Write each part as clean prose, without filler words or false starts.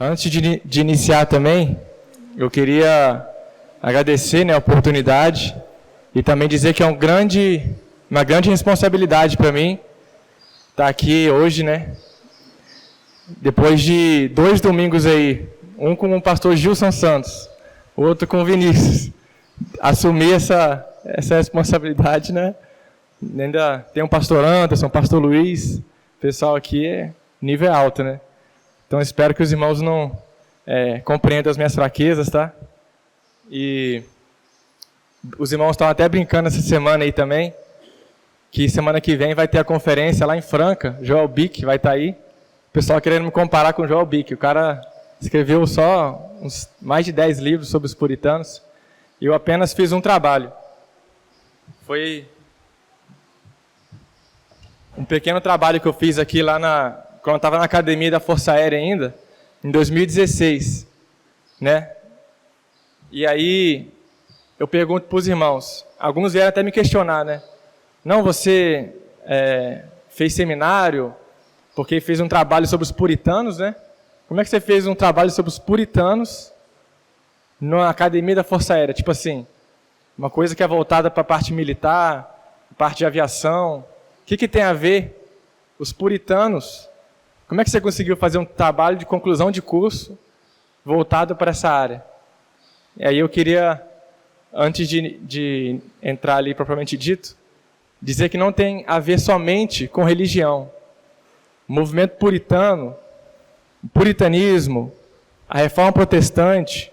Antes de iniciar também, eu queria agradecer, né, a oportunidade e também dizer que é uma grande responsabilidade para mim estar aqui hoje, né? Depois de 2 domingos aí, um com o pastor Gilson Santos, o outro com o Vinícius, assumir essa responsabilidade, né? Ainda tem o pastor Anderson, o pastor Luiz, o pessoal aqui é nível alto, né? Então, espero que os irmãos não compreendam as minhas fraquezas, tá? E os irmãos estão até brincando essa semana aí também, que semana que vem vai ter a conferência lá em Franca, Joel Bick vai estar aí. O pessoal querendo me comparar com o Joel Bick. O cara escreveu só mais de 10 livros sobre os puritanos, e eu apenas fiz um trabalho. Foi um pequeno trabalho que eu fiz aqui lá quando eu estava na academia da Força Aérea ainda, em 2016, né? E aí eu pergunto para os irmãos, alguns vieram até me questionar, né? Não, você fez seminário porque fez um trabalho sobre os puritanos, né? Como é que você fez um trabalho sobre os puritanos na academia da Força Aérea? Tipo assim, uma coisa que é voltada para a parte militar, parte de aviação. O que tem a ver os puritanos? Como é que você conseguiu fazer um trabalho de conclusão de curso voltado para essa área? E aí eu queria, antes de entrar ali propriamente dito, dizer que não tem a ver somente com religião. O movimento puritano, o puritanismo, a reforma protestante,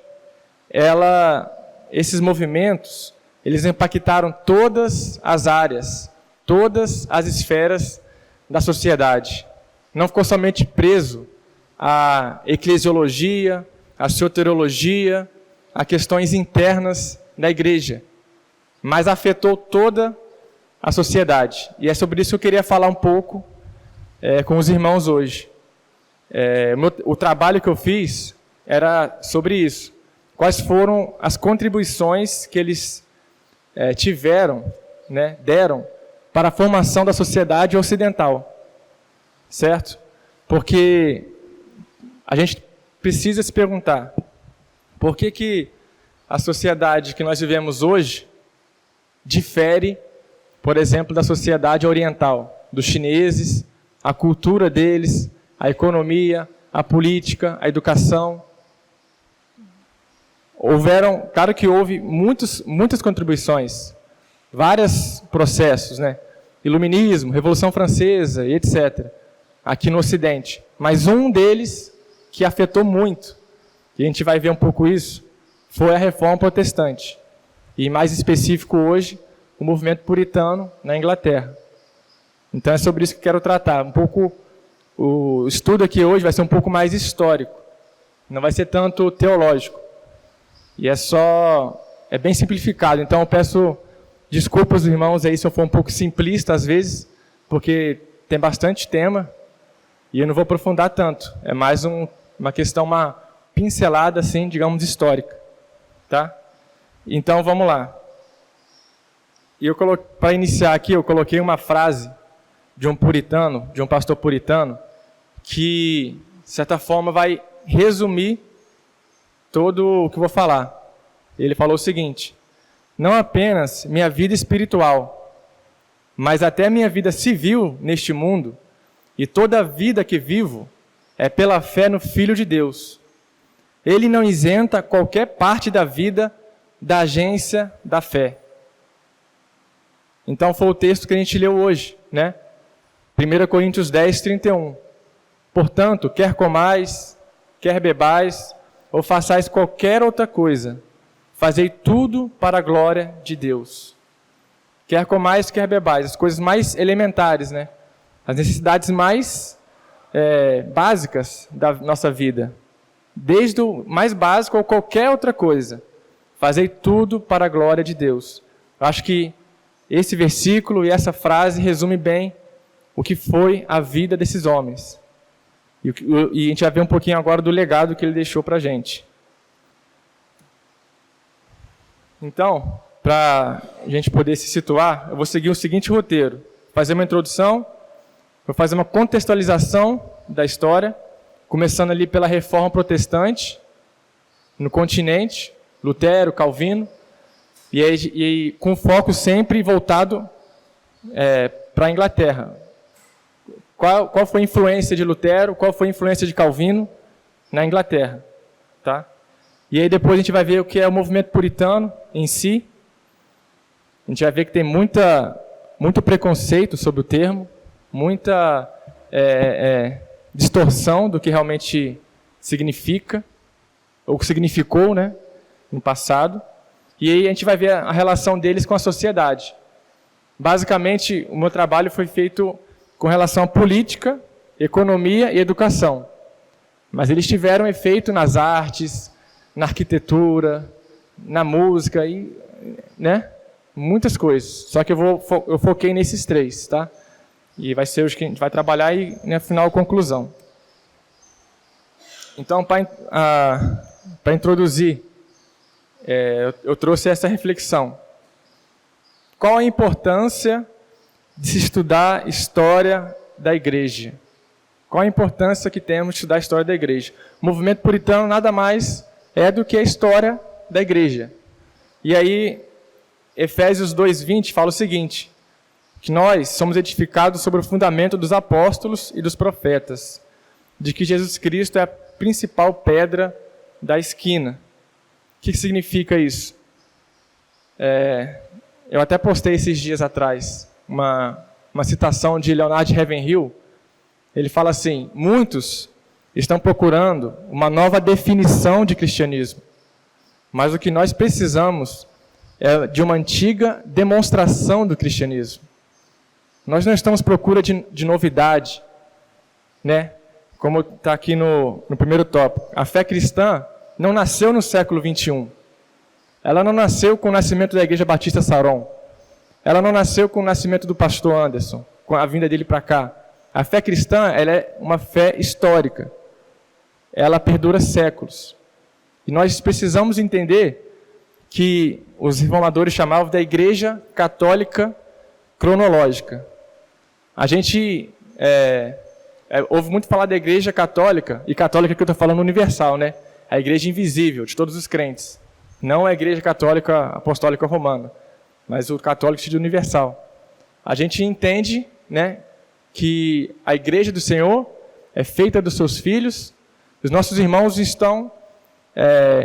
esses movimentos, eles impactaram todas as áreas, todas as esferas da sociedade. Não ficou somente preso à eclesiologia, à soteriologia, a questões internas da igreja, mas afetou toda a sociedade. E é sobre isso que eu queria falar um pouco com os irmãos hoje. O trabalho que eu fiz era sobre isso. Quais foram as contribuições que eles tiveram, né, deram para a formação da sociedade ocidental, certo? Porque a gente precisa se perguntar, por que a sociedade que nós vivemos hoje difere, por exemplo, da sociedade oriental, dos chineses, a cultura deles, a economia, a política, a educação. Claro que houve muitas contribuições, vários processos, né? Iluminismo, Revolução Francesa e etc., aqui no Ocidente. Mas um deles que afetou muito, e a gente vai ver um pouco isso, foi a Reforma Protestante. E mais específico hoje, o movimento puritano na Inglaterra. Então é sobre isso que eu quero tratar. Um pouco, o estudo aqui hoje vai ser um pouco mais histórico, não vai ser tanto teológico. E é bem simplificado. Então eu peço desculpas aos irmãos aí se eu for um pouco simplista às vezes, porque tem bastante tema e eu não vou aprofundar tanto. É mais uma questão, uma pincelada assim, digamos, histórica, tá? Então vamos lá. E para iniciar aqui, eu coloquei uma frase de um puritano, de um pastor puritano, que de certa forma vai resumir todo o que eu vou falar. Ele falou o seguinte: não apenas minha vida espiritual, mas até minha vida civil neste mundo, e toda a vida que vivo, é pela fé no Filho de Deus. Ele não isenta qualquer parte da vida da agência da fé. Então foi o texto que a gente leu hoje, né? 1 Coríntios 10, 31. Portanto, quer comais, quer bebais, ou façais qualquer outra coisa, fazei tudo para a glória de Deus. Quer comais, quer bebais, as coisas mais elementares, né? As necessidades mais básicas da nossa vida. Desde o mais básico ou qualquer outra coisa, fazei tudo para a glória de Deus. Eu acho que esse versículo e essa frase resume bem o que foi a vida desses homens. E a gente vai ver um pouquinho agora do legado que ele deixou para a gente. Então, para a gente poder se situar, eu vou seguir o seguinte roteiro. Fazer uma introdução, vou fazer uma contextualização da história, começando ali pela Reforma Protestante, no continente, Lutero, Calvino, e com foco sempre voltado para a Inglaterra. Qual foi a influência de Lutero, qual foi a influência de Calvino na Inglaterra? Tá? E aí depois a gente vai ver o que é o movimento puritano em si. A gente vai ver que tem muito preconceito sobre o termo, muita distorção do que realmente significa, ou significou, né, no passado. E aí a gente vai ver a relação deles com a sociedade. Basicamente, o meu trabalho foi feito com relação à política, economia e educação. Mas eles tiveram efeito nas artes, na arquitetura, na música, né? Muitas coisas. Só que eu foquei nesses 3, tá? E vai ser os que a gente vai trabalhar e, no final, conclusão. Então, para introduzir, eu trouxe essa reflexão. Qual a importância de se estudar história da igreja? Qual a importância que temos de estudar a história da igreja? O movimento puritano nada mais é do que a história da igreja. E aí, Efésios 2:20 fala o seguinte, que nós somos edificados sobre o fundamento dos apóstolos e dos profetas, de que Jesus Cristo é a principal pedra da esquina. O que significa isso? Eu até postei esses dias atrás uma citação de Leonard Ravenhill. Ele fala assim: muitos estão procurando uma nova definição de cristianismo, mas o que nós precisamos é de uma antiga demonstração do cristianismo. Nós não estamos à procura de novidade, né? Como está aqui no primeiro tópico. A fé cristã não nasceu no século 21. Ela não nasceu com o nascimento da Igreja Batista Saron. Ela não nasceu com o nascimento do pastor Anderson, com a vinda dele para cá. A fé cristã, ela é uma fé histórica. Ela perdura séculos. E nós precisamos entender que os reformadores chamavam da Igreja Católica Cronológica. A gente ouve muito falar da Igreja Católica, e católica que eu estou falando universal, né? A Igreja invisível, de todos os crentes. Não a Igreja Católica Apostólica Romana, mas o católico de universal. A gente entende, né, que a Igreja do Senhor é feita dos seus filhos, os nossos irmãos estão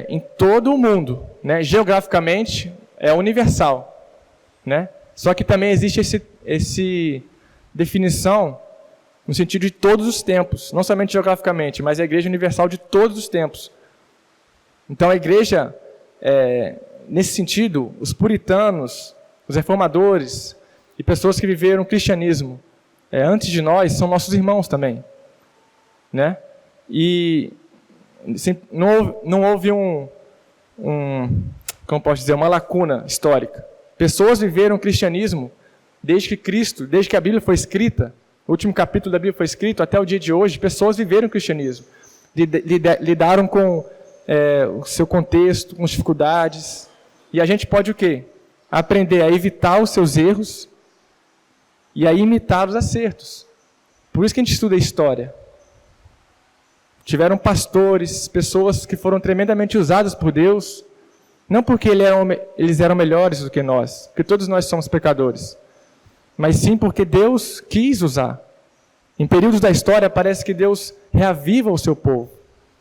em todo o mundo, né? Geograficamente é universal, né? Só que também existe esse definição no sentido de todos os tempos, não somente geograficamente, mas a Igreja universal de todos os tempos. Então a Igreja, nesse sentido, os puritanos, os reformadores e pessoas que viveram o cristianismo antes de nós são nossos irmãos também, né? E não houve como posso dizer, uma lacuna histórica. Pessoas viveram o cristianismo desde que a Bíblia foi escrita, o último capítulo da Bíblia foi escrito, até o dia de hoje, pessoas viveram o cristianismo, lidaram com o seu contexto, com as dificuldades, e a gente pode o quê? Aprender a evitar os seus erros e a imitar os acertos. Por isso que a gente estuda a história. Tiveram pastores, pessoas que foram tremendamente usadas por Deus, não porque eles eram melhores do que nós, porque todos nós somos pecadores, mas sim porque Deus quis usar. Em períodos da história, parece que Deus reaviva o seu povo.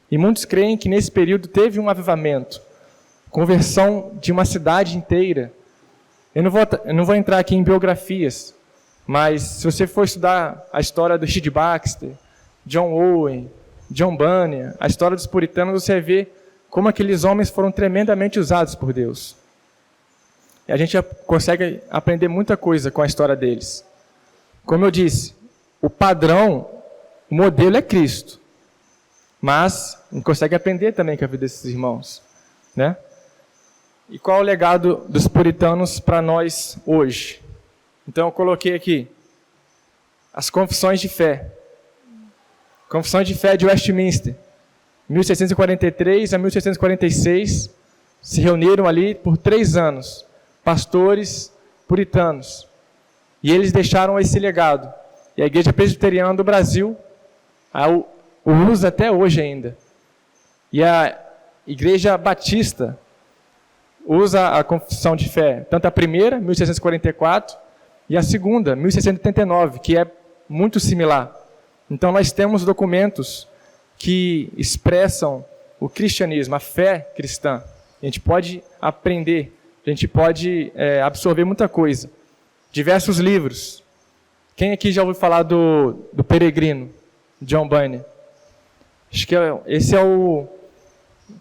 E muitos creem que nesse período teve um avivamento, conversão de uma cidade inteira. Eu não vou entrar aqui em biografias, mas se você for estudar a história do Sid Baxter, John Owen, John Bunyan, a história dos puritanos, você vê como aqueles homens foram tremendamente usados por Deus. E a gente consegue aprender muita coisa com a história deles. Como eu disse, o padrão, o modelo é Cristo. Mas a gente consegue aprender também com a vida desses irmãos, né? E qual é o legado dos puritanos para nós hoje? Então eu coloquei aqui as confissões de fé. Confissão de fé de Westminster, 1643 a 1646, se reuniram ali por 3 anos, pastores puritanos. E eles deixaram esse legado. E a Igreja Presbiteriana do Brasil, o usa até hoje ainda. E a Igreja Batista usa a confissão de fé, tanto a primeira, 1644, e a segunda, 1689, que é muito similar. Então nós temos documentos que expressam o cristianismo, a fé cristã. A gente pode aprender, a gente pode absorver muita coisa. Diversos livros. Quem aqui já ouviu falar do Peregrino, John Bunyan? Acho que esse é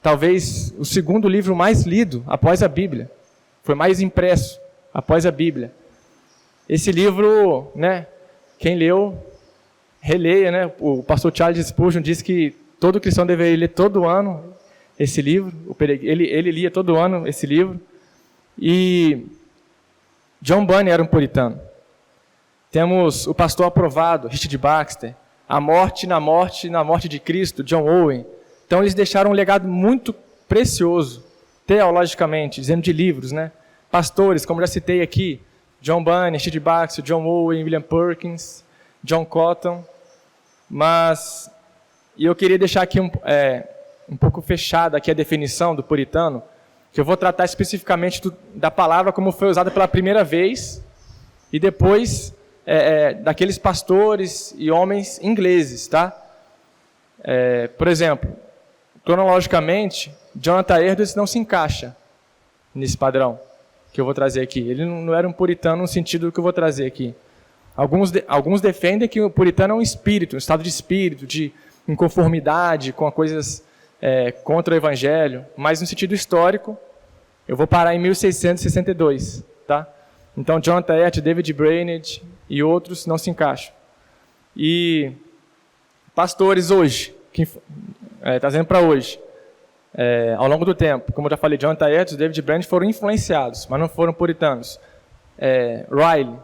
talvez o segundo livro mais lido após a Bíblia. Foi mais impresso após a Bíblia. Esse livro, né, quem leu, releia, né? O pastor Charles Spurgeon disse que todo cristão deveria ler todo ano esse livro. Ele lia todo ano esse livro. E John Bunyan era um puritano. Temos o pastor aprovado, Richard Baxter, A Morte na Morte de Cristo, John Owen. Então eles deixaram um legado muito precioso, teologicamente, dizendo de livros, né? Pastores, como já citei aqui, John Bunyan, Richard Baxter, John Owen, William Perkins, John Cotton. Mas eu queria deixar aqui um pouco fechada aqui a definição do puritano, que eu vou tratar especificamente da palavra como foi usada pela primeira vez, e depois daqueles pastores e homens ingleses, tá? Por exemplo, cronologicamente, Jonathan Edwards não se encaixa nesse padrão que eu vou trazer aqui. Ele não era um puritano no sentido que eu vou trazer aqui. Alguns defendem que o puritano é um espírito, um estado de espírito, de inconformidade com coisas contra o evangelho, mas no sentido histórico, eu vou parar em 1662, tá? Então, Jonathan Edwards, David Brainerd e outros não se encaixam. E pastores hoje, trazendo para hoje, ao longo do tempo, como eu já falei, Jonathan Edwards e David Brainerd foram influenciados, mas não foram puritanos. Riley,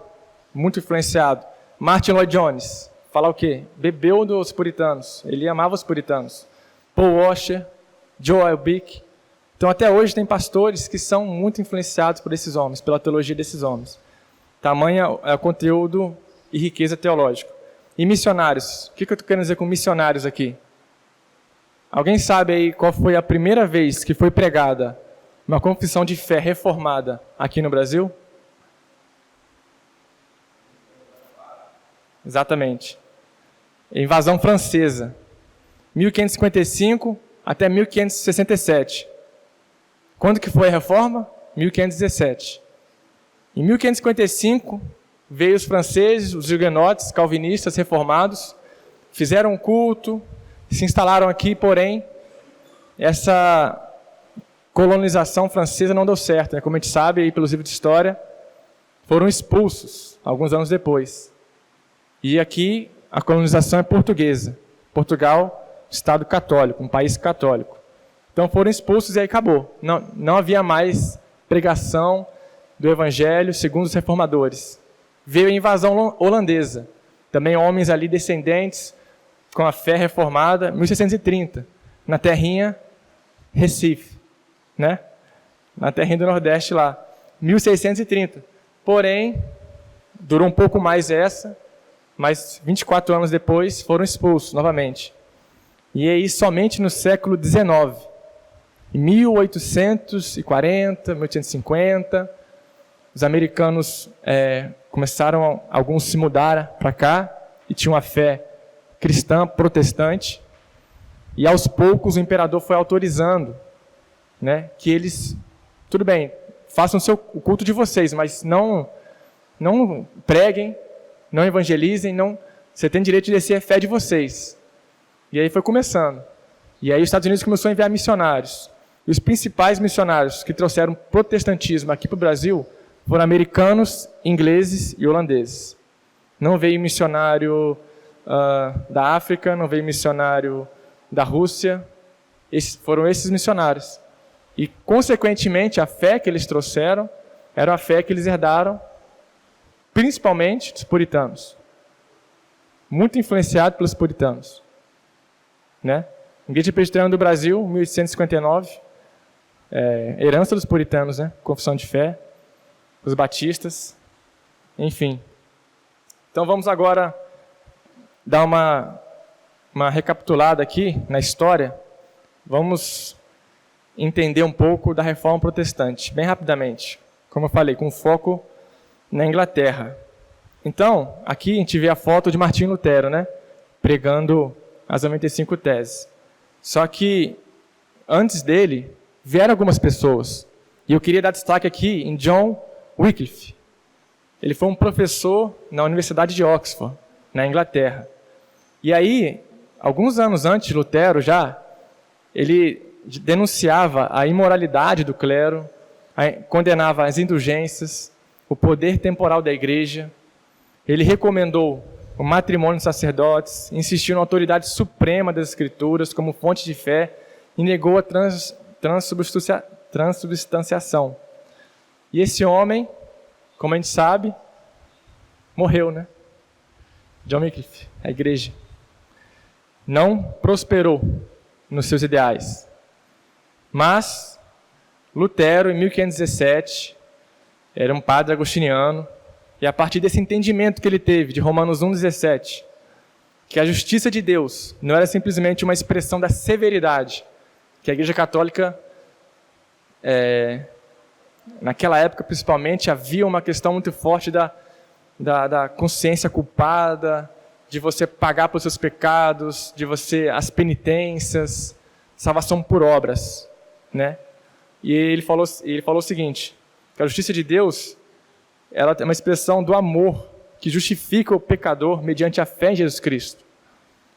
muito influenciado. Martin Lloyd Jones, falar o quê? Bebeu dos puritanos, ele amava os puritanos. Paul Washer, Joel Bick. Então, até hoje, tem pastores que são muito influenciados por esses homens, pela teologia desses homens. Tamanha é o conteúdo e riqueza teológica. E missionários. O que eu estou querendo dizer com missionários aqui? Alguém sabe aí qual foi a primeira vez que foi pregada uma confissão de fé reformada aqui no Brasil? Exatamente. Invasão francesa. 1555 até 1567. Quando que foi a reforma? 1517. Em 1555, veio os franceses, os huguenotes, calvinistas, reformados, fizeram um culto, se instalaram aqui, porém, essa colonização francesa não deu certo, né? Como a gente sabe, aí pelos livros de história, foram expulsos, alguns anos depois. E aqui, a colonização é portuguesa. Portugal, Estado católico, um país católico. Então foram expulsos e aí acabou. Não havia mais pregação do Evangelho segundo os reformadores. Veio a invasão holandesa. Também homens ali descendentes com a fé reformada, 1630, na terrinha Recife, né? Na terrinha do Nordeste lá, 1630. Porém, durou um pouco mais essa, mas 24 anos depois foram expulsos novamente. E aí somente no século XIX, em 1840, 1850, os americanos começaram, alguns se mudaram para cá e tinham uma fé cristã protestante, e aos poucos o imperador foi autorizando, né, que eles, tudo bem, façam o culto de vocês, mas não preguem, não evangelizem, você tem direito de exercer a fé de vocês. E aí foi começando. E aí os Estados Unidos começou a enviar missionários. E os principais missionários que trouxeram protestantismo aqui para o Brasil foram americanos, ingleses e holandeses. Não veio missionário da África, não veio missionário da Rússia. Foram esses missionários. E, consequentemente, a fé que eles trouxeram era a fé que eles herdaram, principalmente dos puritanos. Muito influenciado pelos puritanos. Né? Igreja Presbiteriana do Brasil, 1859, herança dos puritanos, né? Confissão de fé, os batistas, enfim. Então vamos agora dar uma uma recapitulada aqui na história, vamos entender um pouco da Reforma Protestante, bem rapidamente. Como eu falei, com foco na Inglaterra. Então, aqui a gente vê a foto de Martinho Lutero, né? Pregando as 95 teses. Só que, antes dele, vieram algumas pessoas. E eu queria dar destaque aqui em John Wycliffe. Ele foi um professor na Universidade de Oxford, na Inglaterra. E aí, alguns anos antes de Lutero já, ele denunciava a imoralidade do clero, condenava as indulgências, o poder temporal da igreja. Ele recomendou o matrimônio de sacerdotes, insistiu na autoridade suprema das Escrituras como fonte de fé e negou a transubstanciação. E esse homem, como a gente sabe, morreu, né? John Wycliffe, a igreja. Não prosperou nos seus ideais. Mas Lutero, em 1517, era um padre agostiniano, e a partir desse entendimento que ele teve de Romanos 1,17, que a justiça de Deus não era simplesmente uma expressão da severidade, que a Igreja Católica, naquela época principalmente, havia uma questão muito forte da consciência culpada, de você pagar pelos seus pecados, de você as penitências, salvação por obras, né? E ele falou o seguinte, que a justiça de Deus, ela é uma expressão do amor que justifica o pecador mediante a fé em Jesus Cristo.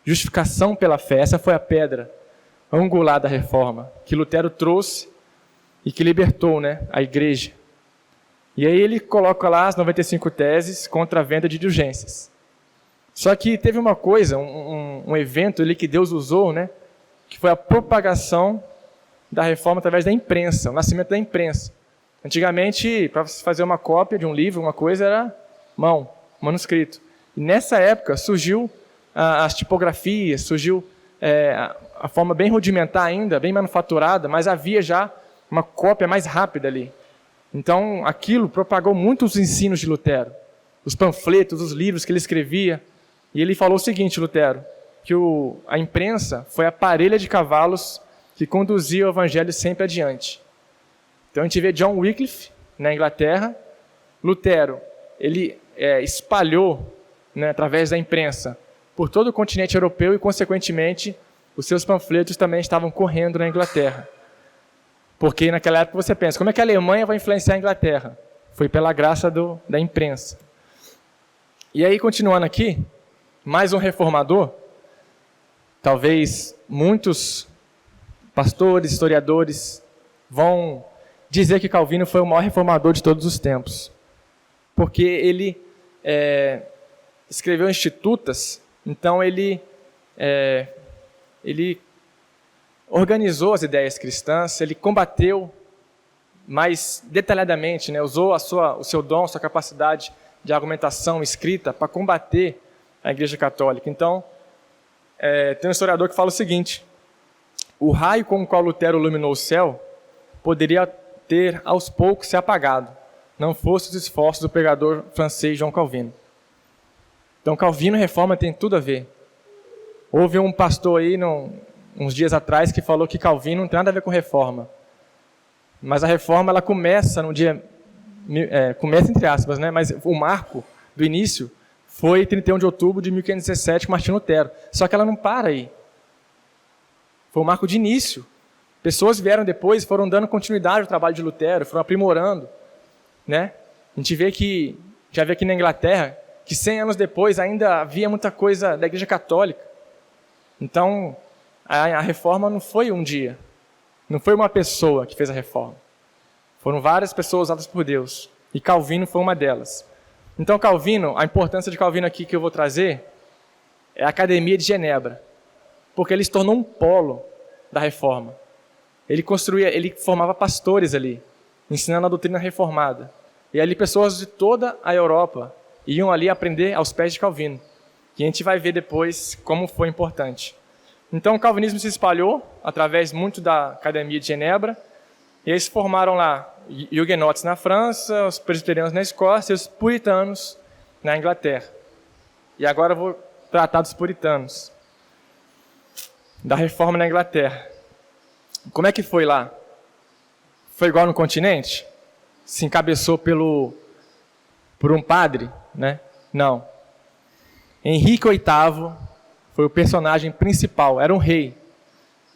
Justificação pela fé, essa foi a pedra angular da reforma, que Lutero trouxe e que libertou, né, a igreja. E aí ele coloca lá as 95 teses contra a venda de indulgências. Só que teve uma coisa, um evento ali que Deus usou, né, que foi a propagação da reforma através da imprensa, o nascimento da imprensa. Antigamente, para você fazer uma cópia de um livro, uma coisa era manuscrito. E nessa época surgiu as tipografias, surgiu a forma bem rudimentar ainda, bem manufaturada, mas havia já uma cópia mais rápida ali. Então, aquilo propagou muito os ensinos de Lutero, os panfletos, os livros que ele escrevia. E ele falou o seguinte, Lutero, que a imprensa foi a parelha de cavalos que conduzia o evangelho sempre adiante. Então, a gente vê John Wycliffe, na Inglaterra. Lutero, ele espalhou, né, através da imprensa, por todo o continente europeu e, consequentemente, os seus panfletos também estavam correndo na Inglaterra. Porque naquela época você pensa, como é que a Alemanha vai influenciar a Inglaterra? Foi pela graça da imprensa. E aí, continuando aqui, mais um reformador, talvez muitos pastores, historiadores, vão dizer que Calvino foi o maior reformador de todos os tempos. Porque ele escreveu Institutas, então ele organizou as ideias cristãs, ele combateu mais detalhadamente, né, usou o seu dom, a sua capacidade de argumentação escrita para combater a Igreja Católica. Então, tem um historiador que fala o seguinte, o raio com o qual Lutero iluminou o céu poderia ter aos poucos se apagado, não fosse os esforços do pregador francês João Calvino. Então, Calvino e reforma tem tudo a ver. Houve um pastor aí, uns dias atrás, que falou que Calvino não tem nada a ver com reforma. Mas a reforma, ela começa no dia... começa entre aspas, né? Mas o marco do início foi 31 de outubro de 1517 com Martinho Lutero. Só que ela não para aí. Foi o marco de início. Pessoas vieram depois, foram dando continuidade ao trabalho de Lutero, foram aprimorando, né? A gente já vê aqui na Inglaterra, que 100 anos depois ainda havia muita coisa da Igreja Católica. Então, a reforma não foi um dia, não foi uma pessoa que fez a reforma. Foram várias pessoas usadas por Deus, e Calvino foi uma delas. Então, Calvino, a importância de Calvino aqui que eu vou trazer é a Academia de Genebra, porque ele se tornou um polo da reforma. Ele formava pastores ali, ensinando a doutrina reformada. E ali pessoas de toda a Europa iam ali aprender aos pés de Calvino. E a gente vai ver depois como foi importante. Então o calvinismo se espalhou através muito da Academia de Genebra. E eles formaram lá huguenotes na França, os presbiterianos na Escócia e os puritanos na Inglaterra. E agora eu vou tratar dos puritanos. da reforma na Inglaterra. Como é que foi lá? Foi igual no continente? Se encabeçou por um padre, né? Não. Henrique VIII foi o personagem principal, era um rei.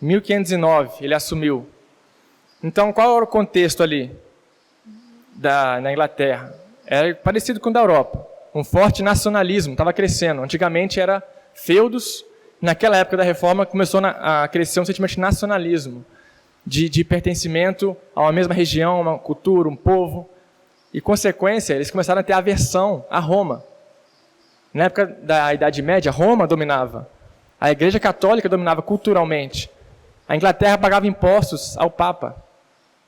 Em 1509 ele assumiu. Então, qual era o contexto ali na Inglaterra? Era parecido com o da Europa. Um forte nacionalismo, estava crescendo. Antigamente era feudos. Naquela época da reforma começou a crescer um sentimento de nacionalismo, de pertencimento a uma mesma região, uma cultura, um povo. E, consequência, eles começaram a ter aversão a Roma. Na época da Idade Média, Roma dominava. A Igreja Católica dominava culturalmente. A Inglaterra pagava impostos ao Papa.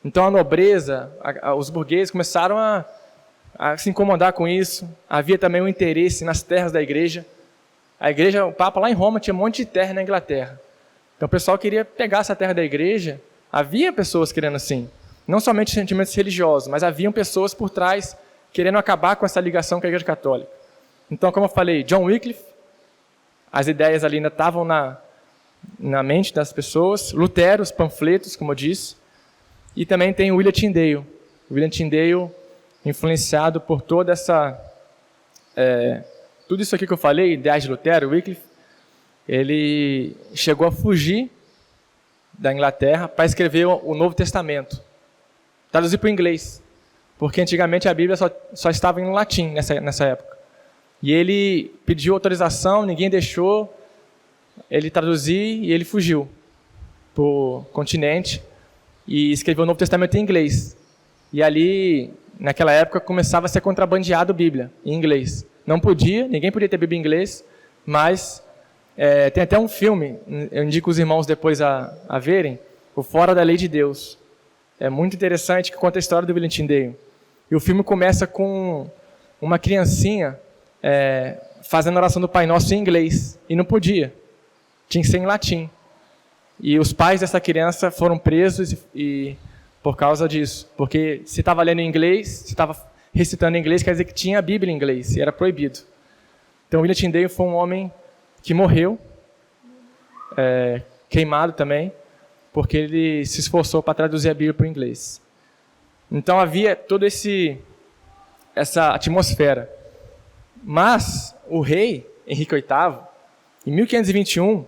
Então a nobreza, os burgueses começaram a se incomodar com isso. Havia também um interesse nas terras da igreja. A igreja, o Papa lá em Roma tinha um monte de terra na Inglaterra. Então o pessoal queria pegar essa terra da igreja. Havia pessoas querendo assim. Não somente sentimentos religiosos, mas haviam pessoas por trás querendo acabar com essa ligação com a Igreja Católica. Então, como eu falei, John Wycliffe, as ideias ali ainda estavam na mente das pessoas. Lutero, os panfletos, como eu disse. E também tem o William Tyndale. William Tyndale, influenciado por toda essa... tudo isso aqui que eu falei, ideais de Lutero, Wycliffe, ele chegou a fugir da Inglaterra para escrever o Novo Testamento. Traduzir para o inglês. Porque antigamente a Bíblia só estava em latim nessa época. E ele pediu autorização, ninguém deixou ele traduzir e ele fugiu para o continente e escreveu o Novo Testamento em inglês. E ali, naquela época, começava a ser contrabandeado a Bíblia em inglês. Não podia, ninguém podia ter Bíblia em inglês, mas tem até um filme, eu indico os irmãos depois a verem, o Fora da Lei de Deus. É muito interessante, que conta a história do William Tyndale. E o filme começa com uma criancinha fazendo a oração do Pai Nosso em inglês, e não podia, tinha que ser em latim. E os pais dessa criança foram presos e por causa disso, porque se estava lendo em inglês, se estava recitando em inglês, quer dizer que tinha a Bíblia em inglês, e era proibido. Então William Tyndale foi um homem que morreu, queimado também, porque ele se esforçou para traduzir a Bíblia para o inglês. Então havia toda essa atmosfera. Mas o rei, Henrique VIII, em 1521,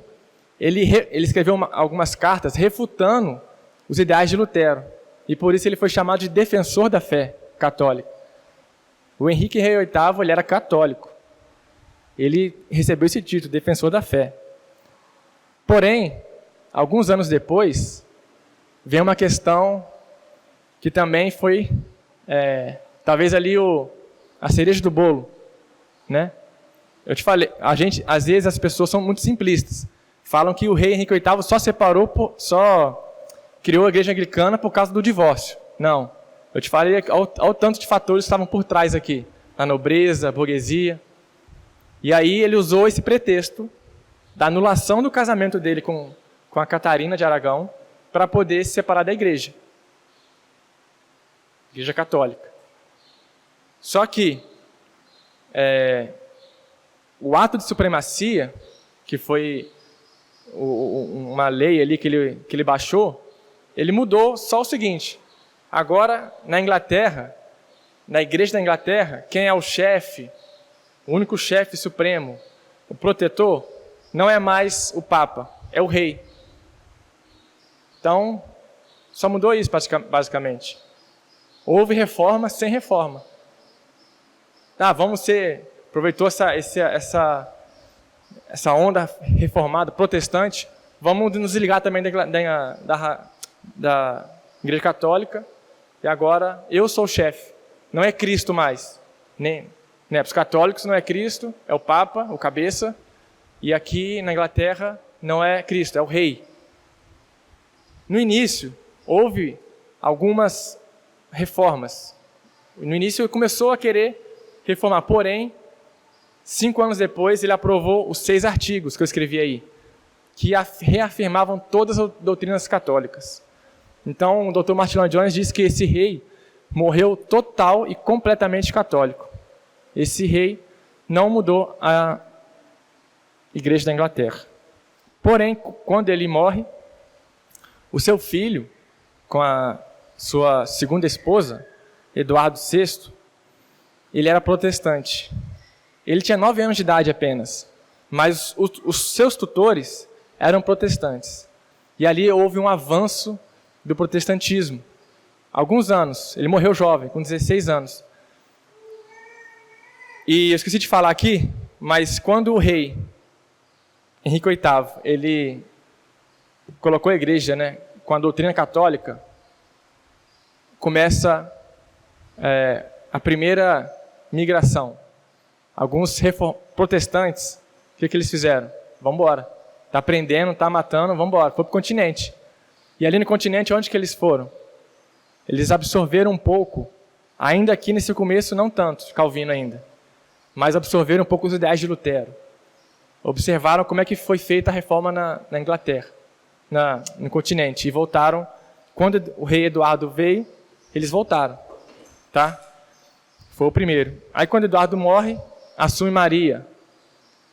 ele escreveu algumas cartas refutando os ideais de Lutero. E por isso ele foi chamado de defensor da fé católica. O Henrique VIII ele era católico. Ele recebeu esse título, defensor da fé. Porém, alguns anos depois, vem uma questão que também foi, talvez ali a cereja do bolo, né? Eu te falei, às vezes as pessoas são muito simplistas. Falam que o rei Henrique VIII só criou a igreja anglicana por causa do divórcio. Não. Eu te falei ao tanto de fatores que estavam por trás aqui. A nobreza, a burguesia. E aí ele usou esse pretexto da anulação do casamento dele com a Catarina de Aragão para poder se separar da igreja. Igreja católica. Só que o ato de supremacia, que foi uma lei ali que ele baixou, ele mudou só o seguinte: agora na Inglaterra, na igreja da Inglaterra, quem é o chefe, o único chefe supremo, o protetor, não é mais o Papa, é o rei. Então, só mudou isso basicamente. Houve reforma sem reforma. Aproveitou essa onda reformada, protestante, vamos nos ligar também da Igreja Católica, e agora eu sou o chefe, não é Cristo mais. Para os católicos não é Cristo, é o Papa, o cabeça, e aqui na Inglaterra não é Cristo, é o rei. No início, houve algumas reformas. No início ele começou a querer reformar, porém, 5 anos depois ele aprovou os 6 artigos que eu escrevi aí, que reafirmavam todas as doutrinas católicas. Então, o Dr. Martin Lloyd-Jones diz que esse rei morreu total e completamente católico. Esse rei não mudou a Igreja da Inglaterra. Porém, quando ele morre, o seu filho, com a sua segunda esposa, Eduardo VI, ele era protestante. Ele tinha 9 anos de idade apenas, mas os seus tutores eram protestantes. E ali houve um avanço do protestantismo. Alguns anos, ele morreu jovem, com 16 anos. E eu esqueci de falar aqui, mas quando o rei Henrique VIII, ele colocou a igreja, né, com a doutrina católica, começa a primeira migração. Alguns protestantes, o que eles fizeram? Vamos embora. Está prendendo, está matando, vamos embora. Foi para o continente. E ali no continente, onde que eles foram? Eles absorveram um pouco, ainda aqui nesse começo, não tanto, Calvino ainda, mas absorveram um pouco os ideais de Lutero. Observaram como é que foi feita a reforma na Inglaterra, no continente, e voltaram. Quando o rei Eduardo veio, eles voltaram. Tá? Foi o primeiro. Aí quando Eduardo morre, assume Maria,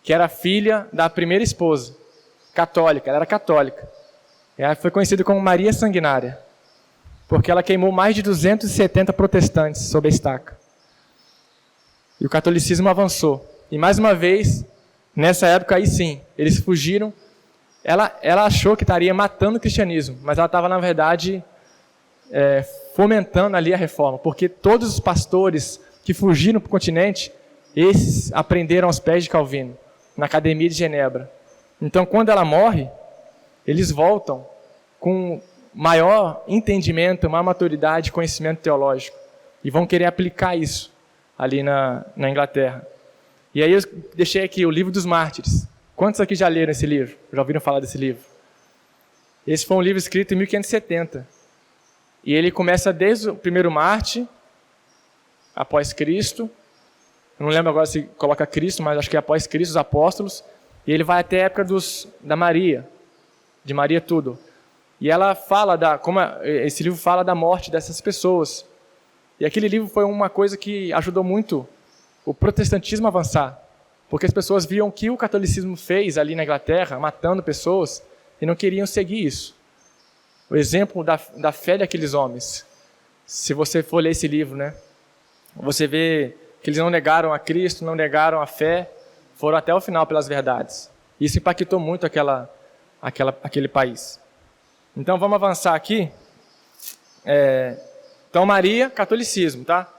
que era filha da primeira esposa, católica, ela era católica. Ela foi conhecida como Maria Sanguinária, porque ela queimou mais de 270 protestantes sob a estaca. E o catolicismo avançou. E mais uma vez, nessa época aí sim, eles fugiram. Ela achou que estaria matando o cristianismo, mas ela estava, na verdade, fomentando ali a reforma, porque todos os pastores que fugiram para o continente, esses aprenderam aos pés de Calvino, na Academia de Genebra. Então, quando ela morre, eles voltam com maior entendimento, maior maturidade, conhecimento teológico, e vão querer aplicar isso ali na Inglaterra. E aí eu deixei aqui o Livro dos Mártires. Quantos aqui já leram esse livro? Já ouviram falar desse livro? Esse foi um livro escrito em 1570. E ele começa desde o primeiro Marte, após Cristo. Eu não lembro agora se coloca Cristo, mas acho que é após Cristo, os apóstolos. E ele vai até a época da Maria, de Maria Tudor. E ela fala esse livro fala da morte dessas pessoas. E aquele livro foi uma coisa que ajudou muito o protestantismo a avançar. Porque as pessoas viam o que o catolicismo fez ali na Inglaterra, matando pessoas, e não queriam seguir isso. O exemplo da fé daqueles homens. Se você for ler esse livro, né, você vê que eles não negaram a Cristo, não negaram a fé, foram até o final pelas verdades. Isso impactou muito aquele país. Então vamos avançar aqui. Então Maria, catolicismo, tá?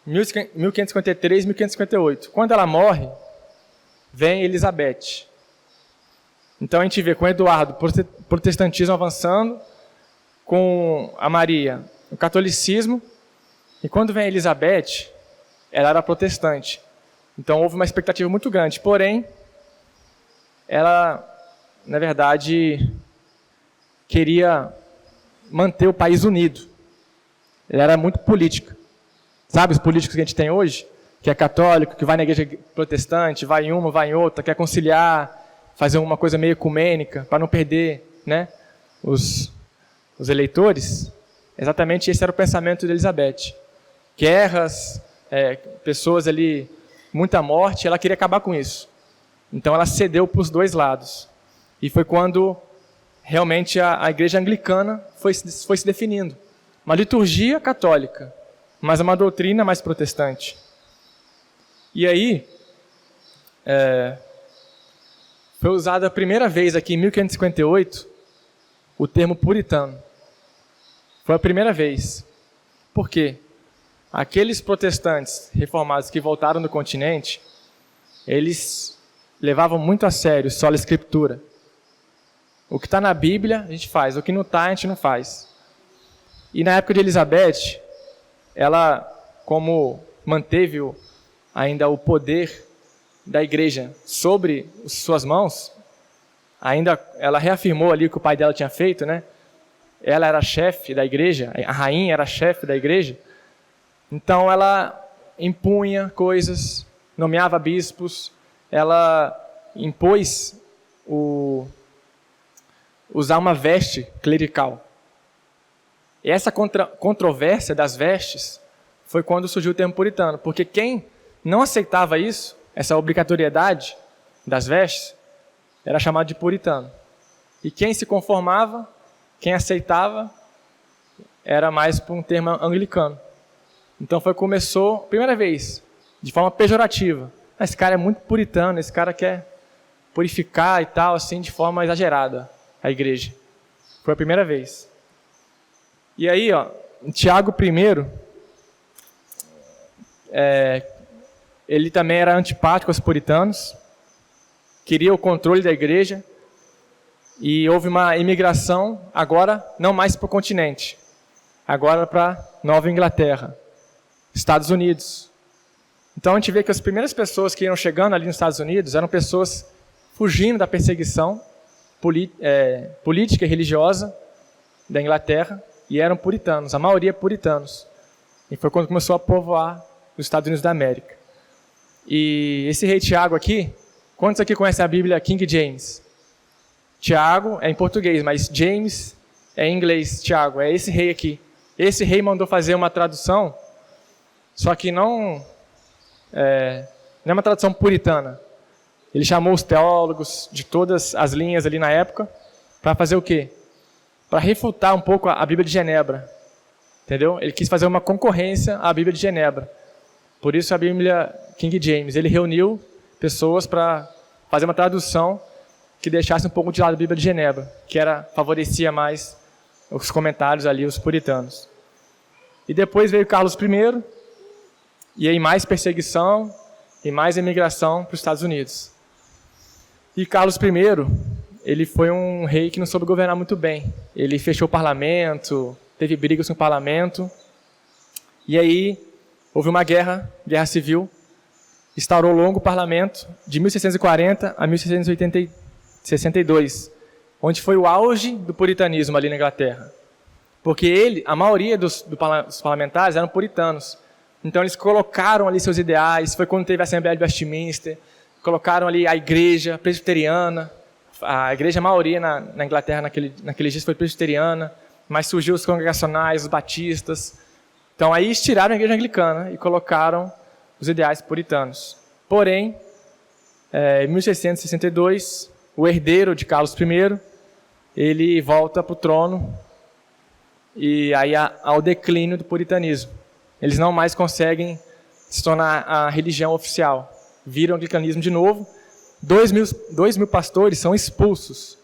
1553, 1558. Quando ela morre, vem Elizabeth. Então a gente vê com Eduardo, protestantismo avançando, com a Maria, o catolicismo, e quando vem Elizabeth, ela era protestante. Então houve uma expectativa muito grande. Porém, ela, na verdade, queria manter o país unido. Ela era muito política. Sabe os políticos que a gente tem hoje? Que é católico, que vai na igreja protestante, vai em uma, vai em outra, quer conciliar, fazer uma coisa meio ecumênica, para não perder, né, os eleitores. Exatamente esse era o pensamento de Elizabeth. Guerras, pessoas ali, muita morte, ela queria acabar com isso. Então ela cedeu para os dois lados. E foi quando realmente a igreja anglicana foi se definindo. Uma liturgia católica, mas uma doutrina mais protestante. E aí, foi usado a primeira vez aqui em 1558 o termo puritano. Foi a primeira vez. Por quê? Aqueles protestantes reformados que voltaram do continente, eles levavam muito a sério sola escritura. O que está na Bíblia, a gente faz. O que não está, a gente não faz. E na época de Elizabeth, ela, como manteve ainda o poder da igreja sobre suas mãos, ainda ela reafirmou ali o que o pai dela tinha feito, né? Ela era chefe da igreja, a rainha era chefe da igreja. Então ela impunha coisas, nomeava bispos, ela impôs usar uma veste clerical. E essa controvérsia das vestes foi quando surgiu o termo puritano, porque quem não aceitava isso, essa obrigatoriedade das vestes, era chamado de puritano. E quem se conformava, quem aceitava, era mais por um termo anglicano. Então começou, primeira vez, de forma pejorativa. Esse cara é muito puritano, esse cara quer purificar e tal, assim, de forma exagerada, a igreja. Foi a primeira vez. E aí, ó, Tiago I, ele também era antipático aos puritanos, queria o controle da igreja, e houve uma imigração, agora não mais para o continente, agora para Nova Inglaterra, Estados Unidos. Então a gente vê que as primeiras pessoas que iam chegando ali nos Estados Unidos eram pessoas fugindo da perseguição política e religiosa da Inglaterra, e eram puritanos, a maioria puritanos. E foi quando começou a povoar os Estados Unidos da América. E esse rei Tiago aqui, quantos aqui conhecem a Bíblia King James? Tiago é em português, mas James é em inglês, Tiago, é esse rei aqui. Esse rei mandou fazer uma tradução, só que não é uma tradução puritana. Ele chamou os teólogos de todas as linhas ali na época para fazer o quê? Para refutar um pouco a Bíblia de Genebra. Entendeu? Ele quis fazer uma concorrência à Bíblia de Genebra. Por isso a Bíblia King James. Ele reuniu pessoas para fazer uma tradução que deixasse um pouco de lado a Bíblia de Genebra, que favorecia mais os comentários ali, os puritanos. E depois veio Carlos I, e aí mais perseguição e mais imigração para os Estados Unidos. E Carlos I, ele foi um rei que não soube governar muito bem. Ele fechou o parlamento, teve brigas com o parlamento, e aí houve uma guerra civil, instaurou o longo parlamento de 1640 a 1662, onde foi o auge do puritanismo ali na Inglaterra. Porque a maioria dos parlamentares eram puritanos. Então eles colocaram ali seus ideais, foi quando teve a Assembleia de Westminster, colocaram ali a igreja presbiteriana, a igreja a maioria na Inglaterra naqueles dias foi presbiteriana, mas surgiu os congregacionais, os batistas. Então aí tiraram a igreja anglicana e colocaram os ideais puritanos. Porém, em 1662, o herdeiro de Carlos I, ele volta para o trono e aí há o declínio do puritanismo. Eles não mais conseguem se tornar a religião oficial. Viram o anglicanismo de novo. 2.000 pastores são expulsos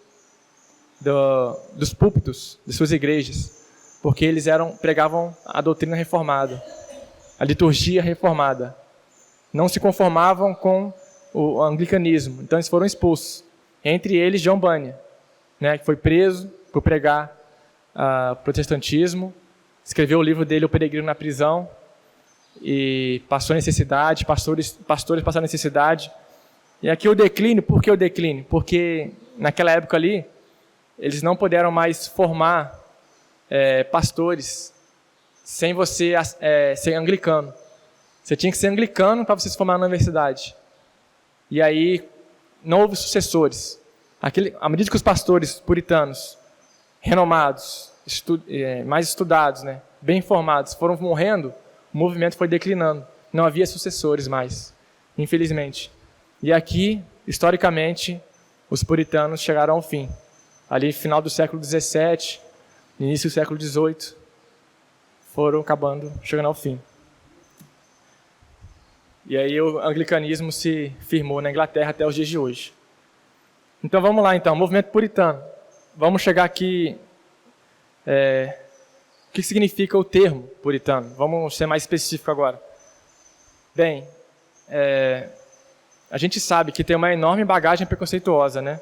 dos púlpitos de suas igrejas, porque eles pregavam a doutrina reformada, a liturgia reformada. Não se conformavam com o anglicanismo, então eles foram expulsos. Entre eles, John Bunyan, que foi preso por pregar protestantismo, escreveu o livro dele, O Peregrino na Prisão, e passou necessidade, pastores passaram necessidade. E aqui o declínio, por que o declínio? Porque naquela época ali, eles não puderam mais formar pastores sem você ser anglicano. Você tinha que ser anglicano para você se formar na universidade. E aí não houve sucessores. À medida que os pastores puritanos, renomados, mais estudados, bem formados, foram morrendo, o movimento foi declinando. Não havia sucessores mais, infelizmente. E aqui, historicamente, os puritanos chegaram ao fim. Ali, final do século XVII, início do século XVIII, foram chegando ao fim. E aí o anglicanismo se firmou na Inglaterra até os dias de hoje. Então vamos lá, movimento puritano. Vamos chegar aqui. O que significa o termo puritano? Vamos ser mais específico agora. Bem, a gente sabe que tem uma enorme bagagem preconceituosa,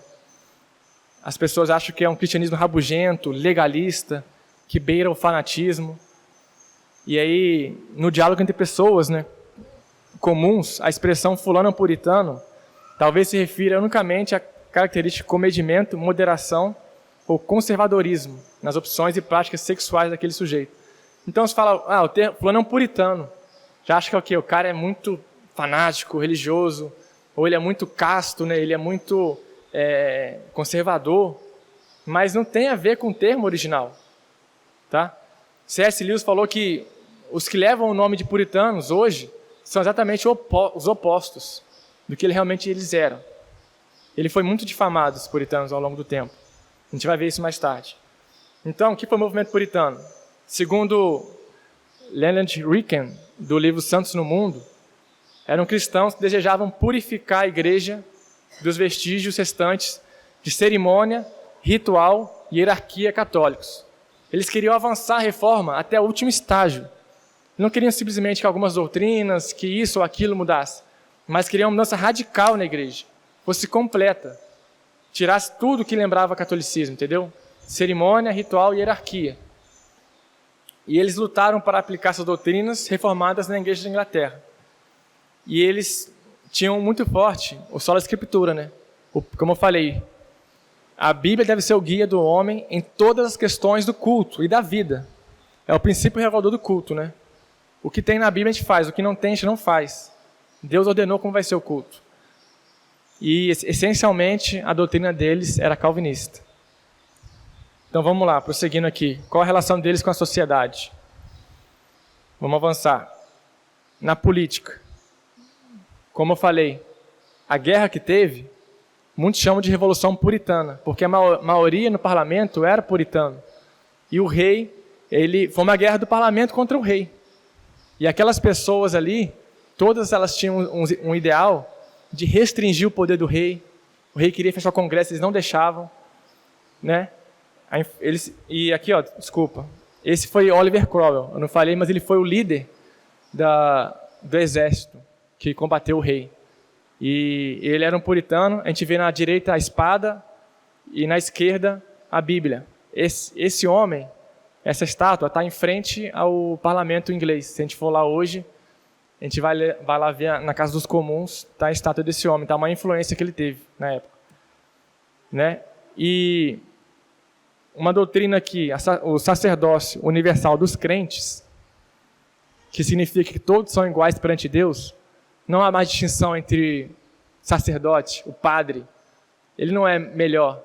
As pessoas acham que é um cristianismo rabugento, legalista, que beira o fanatismo. E aí, no diálogo entre pessoas, comuns, a expressão fulano puritano talvez se refira unicamente à característica de comedimento, moderação ou conservadorismo nas opções e práticas sexuais daquele sujeito. Então se fala, o fulano é um puritano. Já acha que é o quê? O cara é muito fanático, religioso, ou ele é muito casto, ele é muito conservador, mas não tem a ver com o termo original. Tá? C.S. Lewis falou que os que levam o nome de puritanos hoje são exatamente os opostos do que realmente eles eram. Ele foi muito difamado, os puritanos, ao longo do tempo. A gente vai ver isso mais tarde. Então, o que foi o movimento puritano? Segundo Leonard Ricken, do livro Santos no Mundo, eram cristãos que desejavam purificar a igreja dos vestígios restantes de cerimônia, ritual e hierarquia católicos. Eles queriam avançar a reforma até o último estágio. Não queriam simplesmente que algumas doutrinas, que isso ou aquilo mudasse, mas queriam uma mudança radical na igreja, fosse completa, tirasse tudo que lembrava catolicismo, entendeu? Cerimônia, ritual e hierarquia. E eles lutaram para aplicar essas doutrinas reformadas na igreja da Inglaterra. E eles tinham muito forte o sola escritura, né? Como eu falei, a Bíblia deve ser o guia do homem em todas as questões do culto e da vida. É o princípio regulador do culto, né? O que tem na Bíblia a gente faz, o que não tem a gente não faz. Deus ordenou como vai ser o culto. E, essencialmente, a doutrina deles era calvinista. Então, vamos lá, prosseguindo aqui. Qual a relação deles com a sociedade? Vamos avançar. Na política. Como eu falei, a guerra que teve, muitos chamam de Revolução Puritana, porque a maioria no parlamento era puritano. E o rei, foi uma guerra do parlamento contra o rei. E aquelas pessoas ali, todas elas tinham um ideal de restringir o poder do rei. O rei queria fechar o congresso, eles não deixavam, né? E aqui, ó, desculpa, esse foi Oliver Cromwell, eu não falei, mas ele foi o líder do exército que combateu o rei. E ele era um puritano, a gente vê na direita a espada e na esquerda a Bíblia. Esse homem, essa estátua, está em frente ao parlamento inglês. Se a gente for lá hoje, a gente vai lá ver na Casa dos Comuns, está a estátua desse homem, está uma influência que ele teve na época. Né? E uma doutrina aqui, o sacerdócio universal dos crentes, que significa que todos são iguais perante Deus, não há mais distinção entre sacerdote, o padre. Ele não é melhor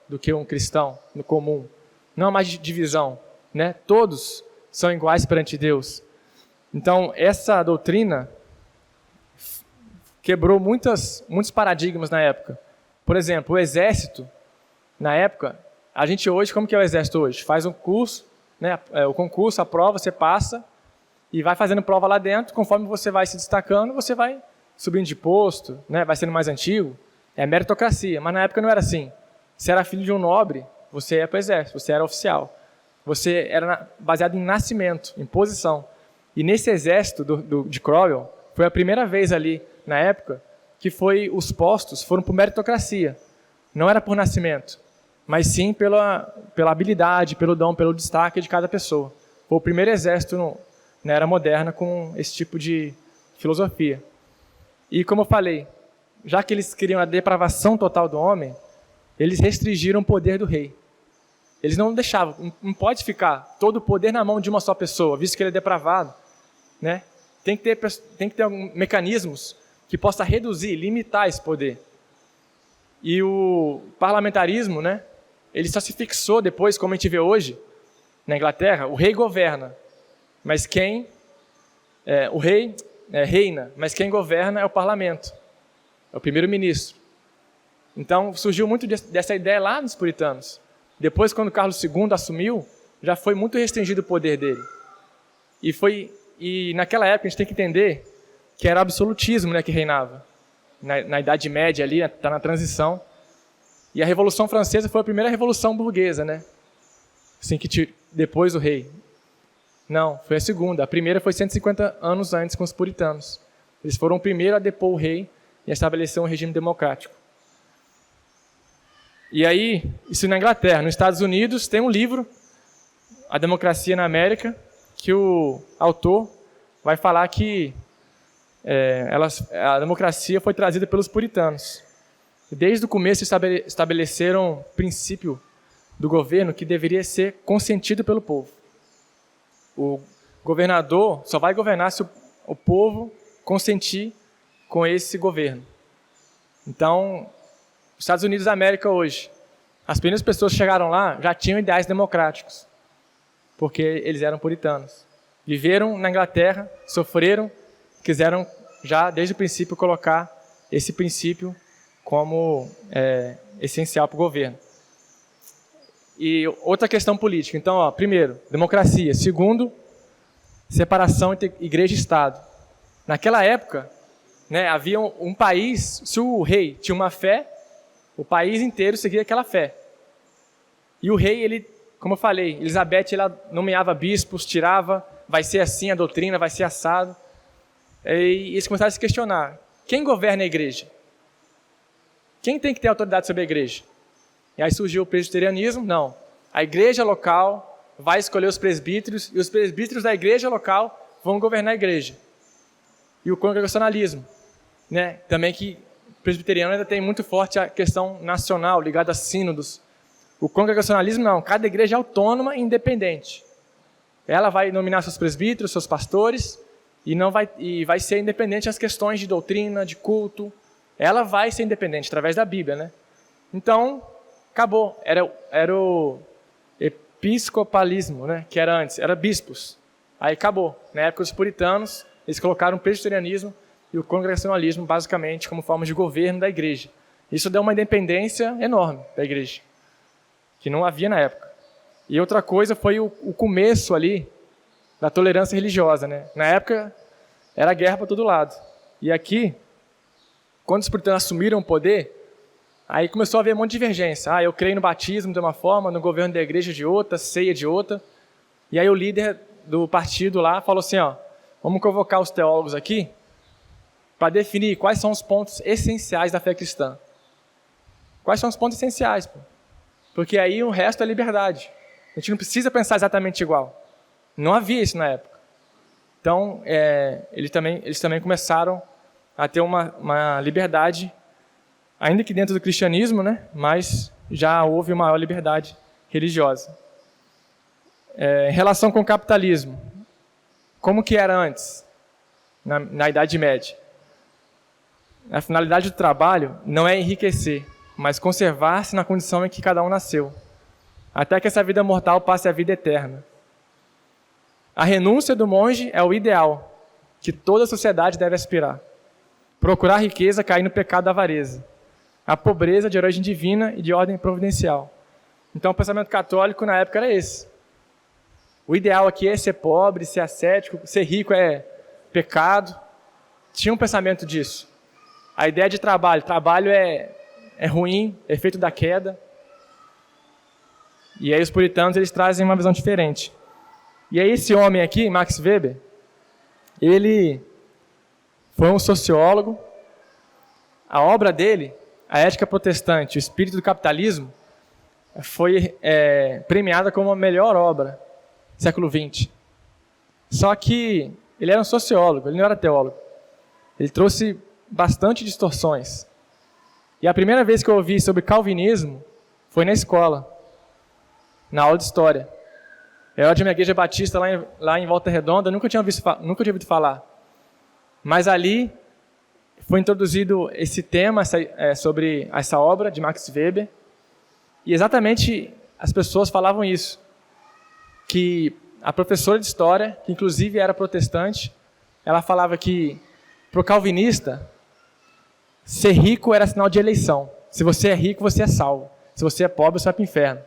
do que um cristão no comum. Não há mais divisão, né? Todos são iguais perante Deus. Então, essa doutrina quebrou muitos paradigmas na época. Por exemplo, o exército, na época, a gente hoje, como que é o exército hoje? Faz um curso, né? O concurso, a prova, você passa e vai fazendo prova lá dentro. Conforme você vai se destacando, você vai subindo de posto, né? Vai sendo mais antigo. É meritocracia, mas na época não era assim. Você era filho de um nobre, você ia para o exército, você era oficial. Você era baseado em nascimento, em posição. E nesse exército de Cromwell, foi a primeira vez ali, na época, que os postos foram por meritocracia. Não era por nascimento, mas sim pela habilidade, pelo dom, pelo destaque de cada pessoa. Foi o primeiro exército na era moderna com esse tipo de filosofia. E como eu falei, já que eles queriam a depravação total do homem, eles restringiram o poder do rei. Eles não deixavam, não pode ficar todo o poder na mão de uma só pessoa, visto que ele é depravado, né? Tem que ter mecanismos que possa reduzir, limitar esse poder. E o parlamentarismo, né? Ele só se fixou depois, como a gente vê hoje, na Inglaterra, o rei governa, mas o rei reina, mas quem governa é o parlamento, é o primeiro-ministro. Então, surgiu muito dessa ideia lá nos puritanos. Depois, quando Carlos II assumiu, já foi muito restringido o poder dele. E naquela época, a gente tem que entender que era o absolutismo, né, que reinava. Na Idade Média ali, está na transição. E a Revolução Francesa foi a primeira revolução burguesa, né? Assim, depois do rei. Não, foi a segunda. A primeira foi 150 anos antes com os puritanos. Eles foram o primeiro a depor o rei e a estabelecer um regime democrático. E aí, isso na Inglaterra. Nos Estados Unidos tem um livro, A Democracia na América, que o autor vai falar que a democracia foi trazida pelos puritanos. Desde o começo estabeleceram um princípio do governo que deveria ser consentido pelo povo. O governador só vai governar se o povo consentir com esse governo. Então, os Estados Unidos da América hoje, as primeiras pessoas que chegaram lá já tinham ideais democráticos, porque eles eram puritanos. Viveram na Inglaterra, sofreram, quiseram já desde o princípio colocar esse princípio como essencial para o governo. E outra questão política. Então, ó, primeiro, democracia. Segundo, separação entre igreja e Estado. Naquela época, né, havia um país, se o rei tinha uma fé, o país inteiro seguia aquela fé. E o rei, ele, como eu falei, Elizabeth, ela nomeava bispos, tirava, vai ser assim a doutrina, vai ser assado. E eles começaram a se questionar: quem governa a igreja? Quem tem que ter autoridade sobre a igreja? E aí surgiu o presbiterianismo. Não, a igreja local vai escolher os presbíteros, e os presbíteros da igreja local vão governar a igreja. E o congregacionalismo, né? Também que o presbiteriano ainda tem muito forte a questão nacional, ligada a sínodos. O congregacionalismo não, cada igreja é autônoma e independente. Ela vai nominar seus presbíteros, seus pastores, e vai ser independente das questões de doutrina, de culto. Ela vai ser independente através da Bíblia, né? Então, acabou. Era o episcopalismo, né? Que era antes, era bispos. Aí acabou. Na época dos puritanos, eles colocaram o presbiterianismo e o congregacionalismo basicamente como forma de governo da igreja. Isso deu uma independência enorme da igreja, que não havia na época. E outra coisa foi o começo ali da tolerância religiosa, né? Na época era guerra para todo lado. E aqui, quando os puritanos assumiram o poder, aí começou a haver um monte de divergência. Eu creio no batismo de uma forma, no governo da igreja de outra, ceia de outra. E aí o líder do partido lá falou assim, vamos convocar os teólogos aqui para definir quais são os pontos essenciais da fé cristã. Quais são os pontos essenciais, pô? Porque aí o resto é liberdade. A gente não precisa pensar exatamente igual. Não havia isso na época. Então, eles também começaram a ter uma liberdade, ainda que dentro do cristianismo, né? Mas já houve uma maior liberdade religiosa. Em relação com o capitalismo, como que era antes, na Idade Média? A finalidade do trabalho não é enriquecer, mas conservar-se na condição em que cada um nasceu, até que essa vida mortal passe a vida eterna. A renúncia do monge é o ideal, que toda a sociedade deve aspirar. Procurar riqueza cai no pecado da avareza. A pobreza de origem divina e de ordem providencial. Então o pensamento católico na época era esse. O ideal aqui é ser pobre, ser ascético, ser rico é pecado. Tinha um pensamento disso. A ideia de trabalho é ruim, é efeito da queda. E aí os puritanos eles trazem uma visão diferente. E aí esse homem aqui, Max Weber, ele foi um sociólogo. A obra dele, A Ética Protestante, o Espírito do Capitalismo, foi premiada como a melhor obra do século XX. Só que ele era um sociólogo, ele não era teólogo. Ele trouxe bastante distorções. E a primeira vez que eu ouvi sobre calvinismo foi na escola, na aula de história. Eu era de uma igreja batista lá em Volta Redonda, nunca tinha ouvido falar. Mas ali foi introduzido esse tema sobre essa obra de Max Weber. E exatamente as pessoas falavam isso. Que a professora de história, que inclusive era protestante, ela falava que para o calvinista, ser rico era sinal de eleição. Se você é rico, você é salvo. Se você é pobre, você vai para o inferno.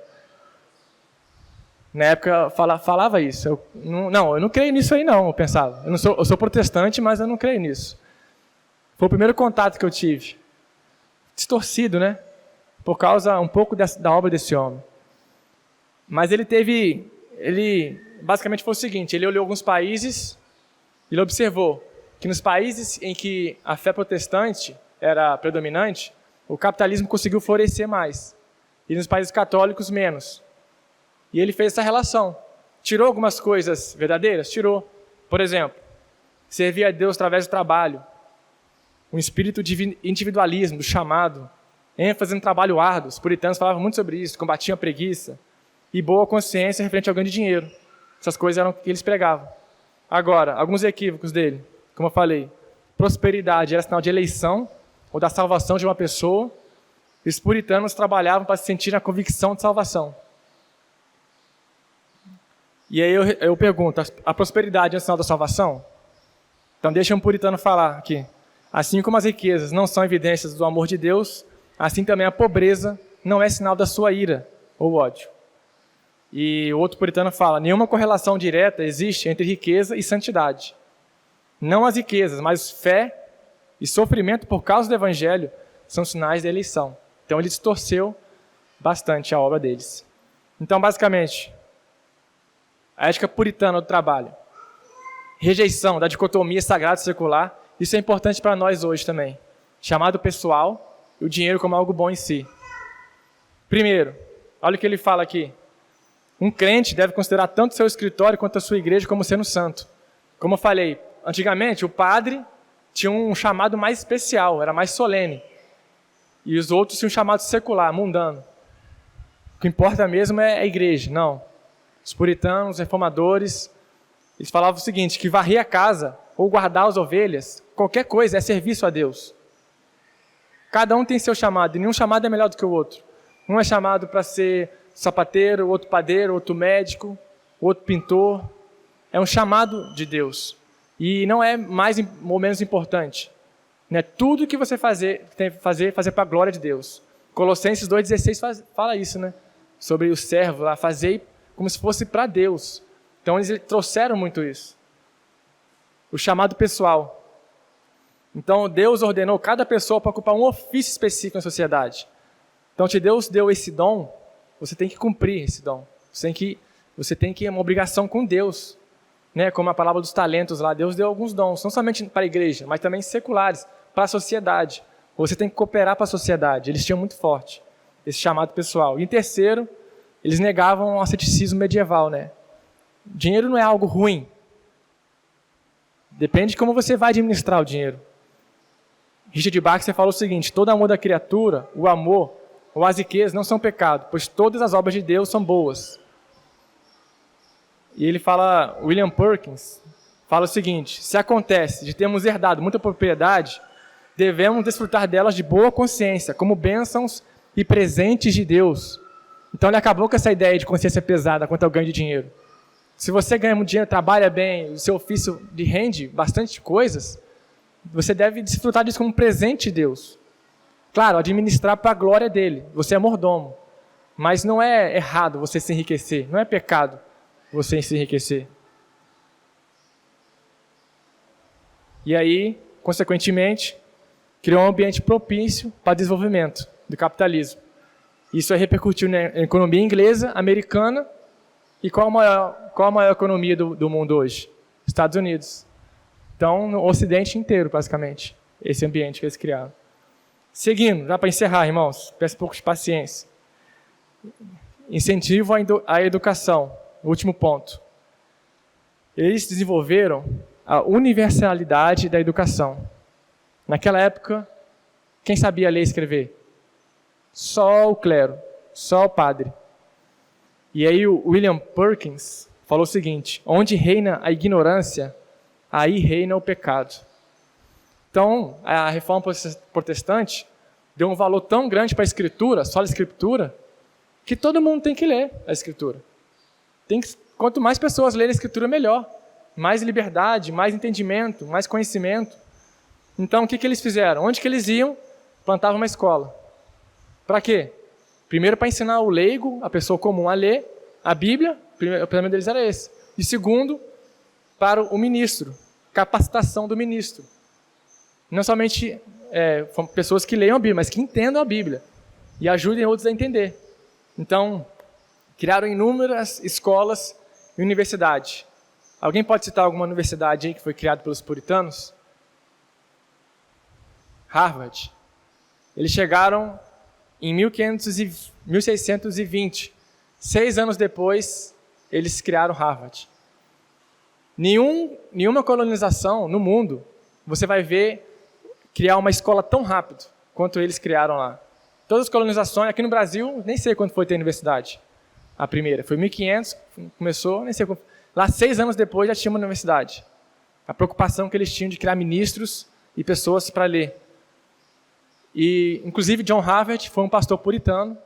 Na época falava isso. Eu não creio nisso aí não, eu pensava. Eu sou protestante, mas eu não creio nisso. Foi o primeiro contato que eu tive. Distorcido, né? Por causa um pouco da obra desse homem. Mas ele basicamente foi o seguinte, ele olhou alguns países, ele observou que nos países em que a fé protestante era predominante, o capitalismo conseguiu florescer mais. E nos países católicos, menos. E ele fez essa relação. Tirou algumas coisas verdadeiras? Tirou. Por exemplo, servir a Deus através do trabalho. Um espírito de individualismo, do chamado. ênfase no trabalho árduo. Os puritanos falavam muito sobre isso, combatiam a preguiça. E boa consciência referente ao ganho de dinheiro. Essas coisas eram o que eles pregavam. Agora, alguns equívocos dele. Como eu falei, prosperidade era sinal de eleição ou da salvação de uma pessoa. E os puritanos trabalhavam para se sentir na convicção de salvação. E aí eu pergunto, a prosperidade é sinal da salvação? Então deixa um puritano falar aqui. Assim como as riquezas não são evidências do amor de Deus, assim também a pobreza não é sinal da sua ira ou ódio. E o outro puritano fala: nenhuma correlação direta existe entre riqueza e santidade. Não as riquezas, mas fé e sofrimento por causa do evangelho são sinais da eleição. Então ele distorceu bastante a obra deles. Então, basicamente, a ética puritana do trabalho, rejeição da dicotomia sagrado e secular, isso é importante para nós hoje também. Chamado pessoal e o dinheiro como algo bom em si. Primeiro, olha o que ele fala aqui. Um crente deve considerar tanto seu escritório quanto a sua igreja como sendo santo. Como eu falei, antigamente o padre tinha um chamado mais especial, era mais solene. E os outros tinham um chamado secular, mundano. O que importa mesmo é a igreja, não. Os puritanos, os reformadores, eles falavam o seguinte, que varrer a casa ou guardar as ovelhas, qualquer coisa é serviço a Deus. Cada um tem seu chamado, e nenhum chamado é melhor do que o outro. Um é chamado para ser sapateiro, outro padeiro, outro médico, outro pintor. É um chamado de Deus. E não é mais ou menos importante. Né? Tudo que você tem que fazer para a glória de Deus. Colossenses 2,16 fala isso, né? Sobre o servo lá, fazer como se fosse para Deus. Então eles trouxeram muito isso. O chamado pessoal. Então Deus ordenou cada pessoa para ocupar um ofício específico na sociedade. Então se Deus deu esse dom, você tem que cumprir esse dom. Você tem que ir uma obrigação com Deus. Né? Como a palavra dos talentos lá, Deus deu alguns dons, não somente para a igreja, mas também seculares, para a sociedade. Você tem que cooperar para a sociedade. Eles tinham muito forte esse chamado pessoal. E em terceiro, eles negavam o asceticismo medieval. Né? Dinheiro não é algo ruim. Depende de como você vai administrar o dinheiro. Richard Baxter falou o seguinte: todo amor da criatura, o amor ou as riquezas não são pecado, pois todas as obras de Deus são boas. E ele fala, William Perkins, fala o seguinte: se acontece de termos herdado muita propriedade, devemos desfrutar delas de boa consciência, como bênçãos e presentes de Deus. Então ele acabou com essa ideia de consciência pesada quanto ao ganho de dinheiro. Se você ganha muito dinheiro, trabalha bem, o seu ofício lhe rende bastante coisas, você deve desfrutar disso como um presente de Deus. Claro, administrar para a glória dele. Você é mordomo. Mas não é errado você se enriquecer. Não é pecado você se enriquecer. E aí, consequentemente, criou um ambiente propício para o desenvolvimento do capitalismo. Isso repercutiu na economia inglesa, americana. E qual a maior economia do mundo hoje? Estados Unidos. Então, no Ocidente inteiro, basicamente, esse ambiente que eles criaram. Seguindo, já para encerrar, irmãos, peço um pouco de paciência. Incentivo à educação, o último ponto. Eles desenvolveram a universalidade da educação. Naquela época, quem sabia ler e escrever? Só o clero, só o padre. E aí o William Perkins falou o seguinte: onde reina a ignorância, aí reina o pecado. Então, a reforma protestante deu um valor tão grande para a escritura, só a escritura, que todo mundo tem que ler a escritura. Quanto mais pessoas lerem a escritura, melhor. Mais liberdade, mais entendimento, mais conhecimento. Então, o que eles fizeram? Onde que eles iam? Plantavam uma escola. Para quê? Primeiro, para ensinar o leigo, a pessoa comum, a ler a Bíblia. O primeiro deles era esse. E segundo, para o ministro. Capacitação do ministro. Não somente pessoas que leiam a Bíblia, mas que entendam a Bíblia. E ajudem outros a entender. Então, criaram inúmeras escolas e universidades. Alguém pode citar alguma universidade aí que foi criada pelos puritanos? Harvard. Eles chegaram em 1620. 6 anos depois, eles criaram Harvard. Nenhuma colonização no mundo, você vai ver criar uma escola tão rápido quanto eles criaram lá. Todas as colonizações, aqui no Brasil, nem sei quando foi ter universidade. A primeira, foi 1500, começou, nem sei quando. Lá, 6 anos depois, já tinha uma universidade. A preocupação que eles tinham de criar ministros e pessoas para ler. E, inclusive, John Harvard foi um pastor puritano.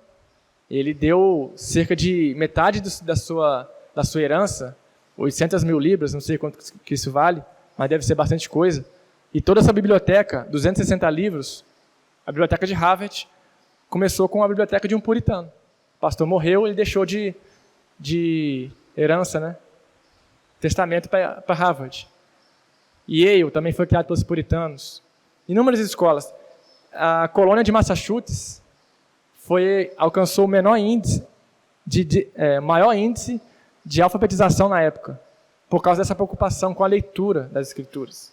Ele deu cerca de metade da sua herança, 800 mil libras, não sei quanto que isso vale, mas deve ser bastante coisa. E toda essa biblioteca, 260 livros, a biblioteca de Harvard, começou com a biblioteca de um puritano. O pastor morreu, ele deixou de de herança, né? Testamento para Harvard. Yale também foi criado pelos puritanos. Inúmeras escolas. A colônia de Massachusetts alcançou o maior índice de alfabetização na época, por causa dessa preocupação com a leitura das escrituras.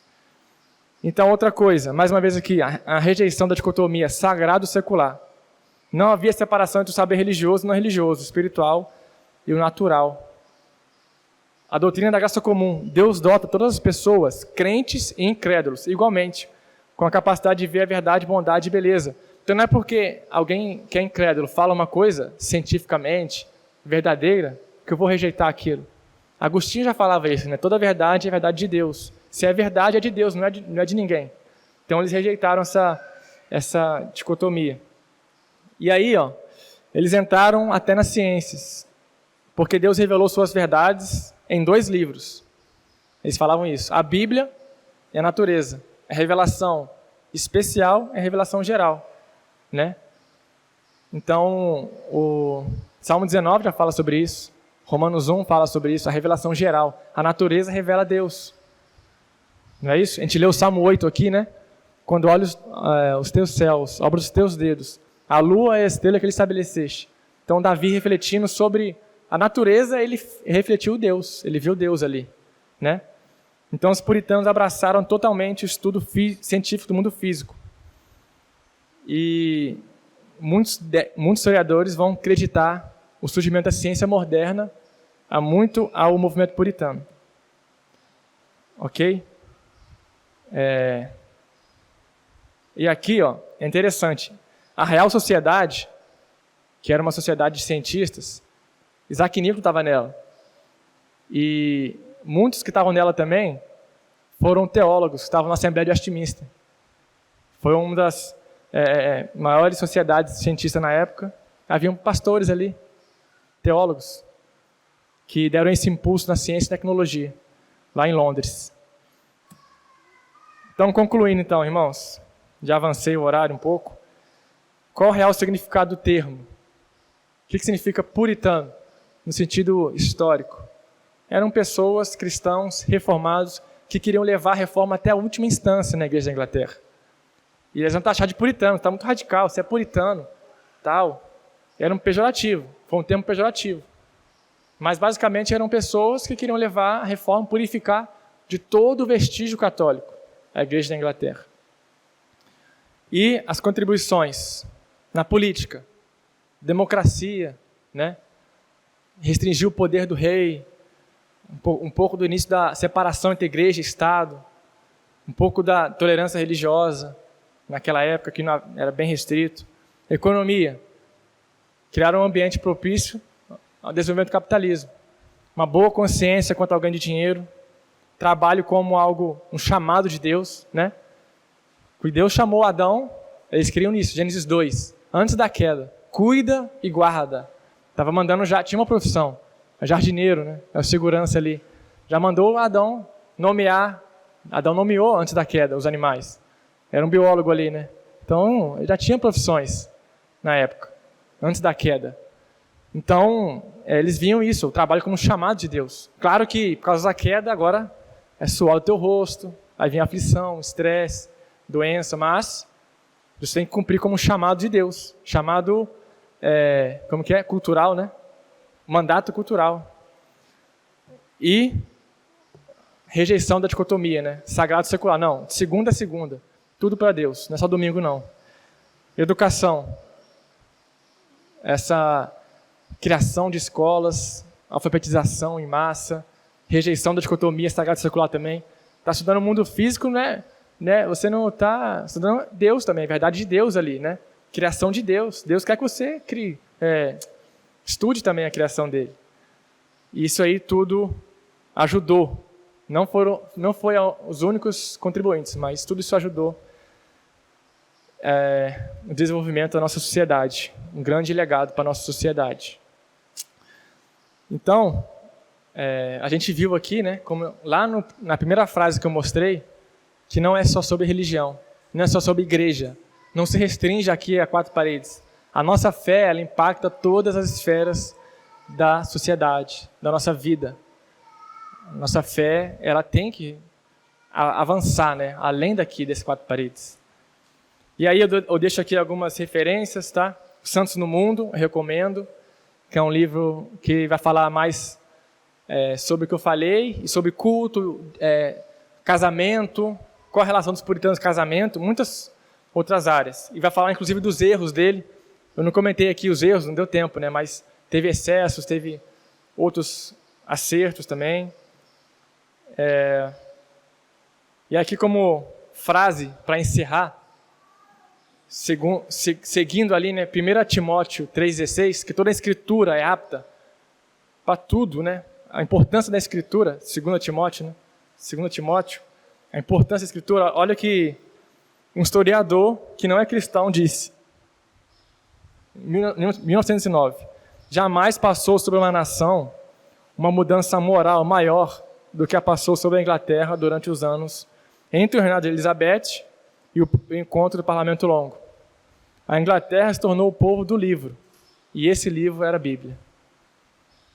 Então, outra coisa, mais uma vez aqui, a rejeição da dicotomia sagrado-secular. Não havia separação entre o saber religioso e não religioso, o espiritual e o natural. A doutrina da graça comum. Deus dota todas as pessoas, crentes e incrédulos, igualmente, com a capacidade de ver a verdade, bondade e beleza. Então não é porque alguém que é incrédulo fala uma coisa cientificamente verdadeira que eu vou rejeitar aquilo. Agostinho já falava isso, né? Toda verdade é verdade de Deus. Se é verdade, é de Deus, não é de ninguém. Então eles rejeitaram essa dicotomia. E aí, eles entraram até nas ciências, porque Deus revelou suas verdades em 2 livros. Eles falavam isso, a Bíblia e a natureza. A revelação especial e a revelação geral, né? Então, o Salmo 19 já fala sobre isso, Romanos 1 fala sobre isso, a revelação geral. A natureza revela Deus. Não é isso? A gente leu o Salmo 8 aqui, né? Quando olho os teus céus, obra dos teus dedos, a lua é a estrela que ele estabeleceste. Então, Davi refletindo sobre a natureza, ele refletiu Deus, ele viu Deus ali, né? Então, os puritanos abraçaram totalmente o estudo científico do mundo físico. E muitos historiadores vão acreditar o surgimento da ciência moderna muito ao movimento puritano. Ok? E aqui, é interessante. A Real Sociedade, que era uma sociedade de cientistas, Isaac Newton estava nela. E muitos que estavam nela também foram teólogos, que estavam na Assembleia de Westminster. Foi uma das maiores sociedades cientistas na época. Haviam pastores ali, teólogos, que deram esse impulso na ciência e tecnologia, lá em Londres. Então, concluindo então, irmãos, já avancei o horário um pouco. Qual o real significado do termo? O que significa puritano, no sentido histórico? Eram pessoas, cristãos, reformados, que queriam levar a reforma até a última instância na Igreja da Inglaterra. E eles vão taxar de puritano, está muito radical, você é puritano, tal. Era um pejorativo, foi um termo pejorativo. Mas basicamente eram pessoas que queriam levar a reforma, purificar de todo o vestígio católico a Igreja da Inglaterra. E as contribuições na política, democracia, né? Restringir o poder do rei, um pouco do início da separação entre igreja e Estado, um pouco da tolerância religiosa, naquela época que não era bem restrito. Economia, criar um ambiente propício ao desenvolvimento do capitalismo. Uma boa consciência quanto ao ganho de dinheiro, trabalho como um chamado de Deus, né? E Deus chamou Adão, eles criam nisso, Gênesis 2, antes da queda, cuida e guarda. Estava mandando tinha uma profissão, jardineiro, né? É o segurança ali. Já mandou Adão nomear, Adão nomeou antes da queda os animais. Era um biólogo ali, né? Então, ele já tinha profissões na época, antes da queda. Então, eles viam isso, o trabalho como um chamado de Deus. Claro que, por causa da queda, agora é suor do teu rosto, aí vem aflição, estresse, doença, mas você tem que cumprir como um chamado de Deus. Chamado, como que é? Cultural, né? Mandato cultural. E rejeição da dicotomia, né? Sagrado e secular. Não, de segunda a segunda. Tudo para Deus, não é só domingo, não. Educação. Essa criação de escolas, alfabetização em massa, rejeição da dicotomia sagrado e secular também. Está estudando o mundo físico, né? Você não está estudando Deus também, a verdade de Deus ali, né? Criação de Deus. Deus quer que você crie, estude também a criação dele. E isso aí tudo ajudou. Não foi os únicos contribuintes, mas tudo isso ajudou o desenvolvimento da nossa sociedade. Um grande legado para a nossa sociedade. Então, a gente viu aqui, né, como lá na primeira frase que eu mostrei, que não é só sobre religião, não é só sobre igreja, não se restringe aqui a 4 paredes. A nossa fé, ela impacta todas as esferas da sociedade, da nossa vida. Nossa fé, ela tem que avançar, né? Além dessas quatro paredes. E aí eu deixo aqui algumas referências, tá? Santos no Mundo, eu recomendo, que é um livro que vai falar mais sobre o que eu falei, e sobre culto, casamento, qual a relação dos puritanos com casamento, muitas outras áreas. E vai falar, inclusive, dos erros dele. Eu não comentei aqui os erros, não deu tempo, né? Mas teve excessos, teve outros acertos também. E aqui como frase, para encerrar, seguindo ali, né, 1 Timóteo 3,16, que toda a Escritura é apta para tudo, né? A importância da Escritura, 2 Timóteo, né? 2 Timóteo, a importância da Escritura, olha que um historiador que não é cristão disse, em 1909, jamais passou sobre uma nação uma mudança moral maior do que a passou sobre a Inglaterra durante os anos entre o reinado de Elizabeth e o encontro do Parlamento Longo. A Inglaterra se tornou o povo do livro, e esse livro era a Bíblia.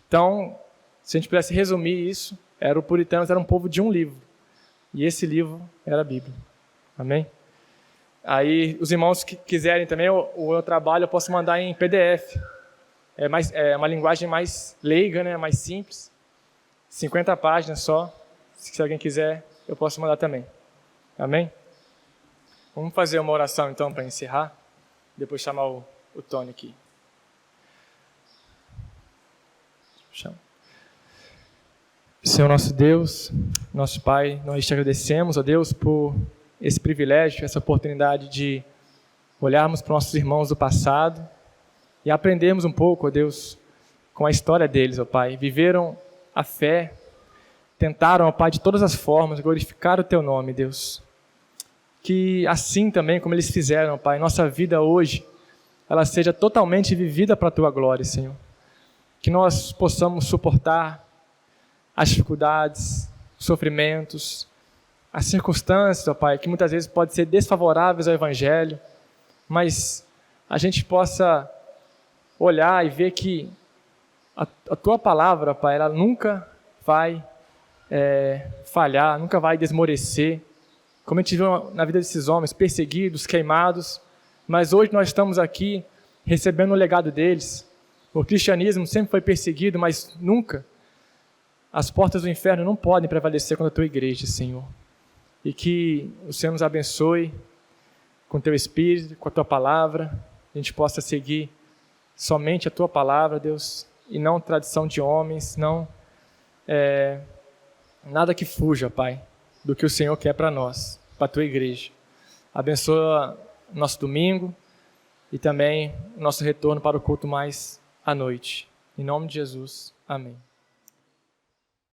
Então, se a gente pudesse resumir isso, os puritanos eram um povo de um livro, e esse livro era a Bíblia. Amém? Aí, os irmãos que quiserem também, o meu trabalho eu posso mandar em PDF. É uma linguagem mais leiga, né? Mais simples. 50 páginas só. Se alguém quiser, eu posso mandar também. Amém? Vamos fazer uma oração então para encerrar. Depois chamar o Tony aqui. Senhor nosso Deus, nosso Pai, nós te agradecemos, ó Deus, por esse privilégio, essa oportunidade de olharmos para nossos irmãos do passado e aprendermos um pouco, ó Deus, com a história deles, ó Pai. Viveram a fé, tentaram, ó Pai, de todas as formas, glorificar o Teu nome, Deus. Que assim também, como eles fizeram, ó Pai, nossa vida hoje, ela seja totalmente vivida para a Tua glória, Senhor. Que nós possamos suportar as dificuldades, os sofrimentos, as circunstâncias, ó Pai, que muitas vezes podem ser desfavoráveis ao Evangelho, mas a gente possa olhar e ver que a Tua palavra, Pai, ela nunca vai falhar, nunca vai desmorecer, como a gente viu na vida desses homens, perseguidos, queimados, mas hoje nós estamos aqui recebendo o legado deles. O cristianismo sempre foi perseguido, mas nunca. As portas do inferno não podem prevalecer contra a Tua igreja, Senhor. E que o Senhor nos abençoe com o Teu Espírito, com a Tua palavra. A gente possa seguir somente a Tua palavra, Deus, e não tradição de homens, não nada que fuja, Pai, do que o Senhor quer para nós, para a Tua igreja. Abençoa nosso domingo e também nosso retorno para o culto mais à noite. Em nome de Jesus, amém.